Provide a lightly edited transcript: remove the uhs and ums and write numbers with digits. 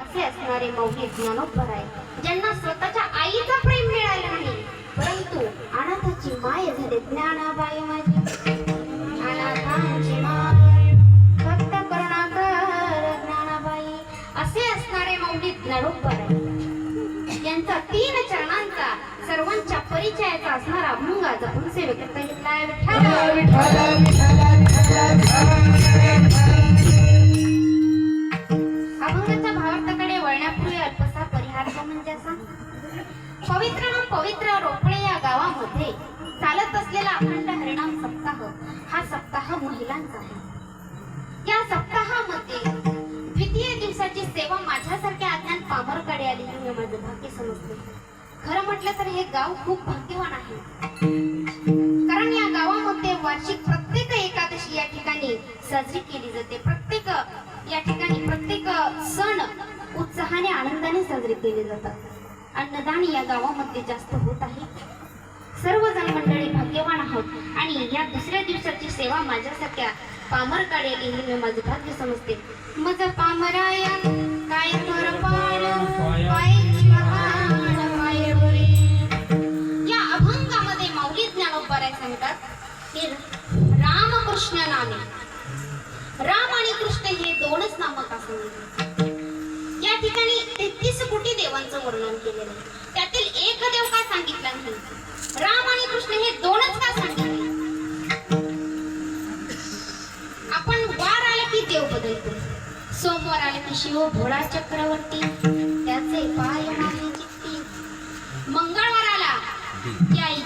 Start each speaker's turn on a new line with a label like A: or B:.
A: असे असणारे मौली ज्ञानोबर आहे, ज्यांना स्वतःच्या आईचं प्रेम मिळालं नाही, परंतु अनाथाची माय झाले ज्ञानाबाई माझी. अनाथांची माय भक्त करुणाकर ज्ञानाबाई असे असणारे मौली ज्ञानोबर आहे. यांचा 3 चरणांचा सर्वांच्या परिचयाचा असणारा अभंग जपून सेवे करता घेतलाय. अभंगाच्या भावार्थाकडे वळण्यापूर्वी अल्पसा परिहार म्हणजे असा. पवित्र ना पवित्र रोपळे या गावामध्ये चालत असलेला अखंड हरिनाम सप्ताह हा सप्ताह महिलांचा आहे. या सप्ताहामध्ये द्वितीय दिवसाची सेवा माझ्यासारख्या अज्ञान पामरकडे आली हे माझं भाग्य समजले. खरं म्हटलं तर हे गाव खूप भाग्यवान आहे, कारण या गावामध्ये वार्षिक प्रत्येक एकादशी या ठिकाणी साजरी केली जाते. प्रत्येक या ठिकाणी प्रत्येक सण उत्साहाने आनंदाने साजरे केले जातात. अन्नदान या गावामध्ये जास्त होत आहे. सर्वजण मंडळी भाग्यवान आहोत आणि या दुसऱ्या दिवसाची सेवा माझ्यासारख्या पामरकडे आली हे मी माझं भाग्य समजते. मज पामराया काय थोर पाड पायची महान पायवरी. या अभंगामध्ये माऊली ज्ञानोबराय सांगतात की रामकृष्ण नामे, राम आणि कृष्ण हे 2च नाम का सांगितले. या ठिकाणी 33 कोटी देवांचं वर्णन केलेलं आहे. त्यातील एक देव का सांगितला नाही, राम आणि कृष्ण हे 2च का सांगितले. आपण वार आला की देव बदलतो. सोमवार आले की शिव भोळा चक्रवर्ती त्याचे पाय नाही चित्ती. मंगळवार आला की आई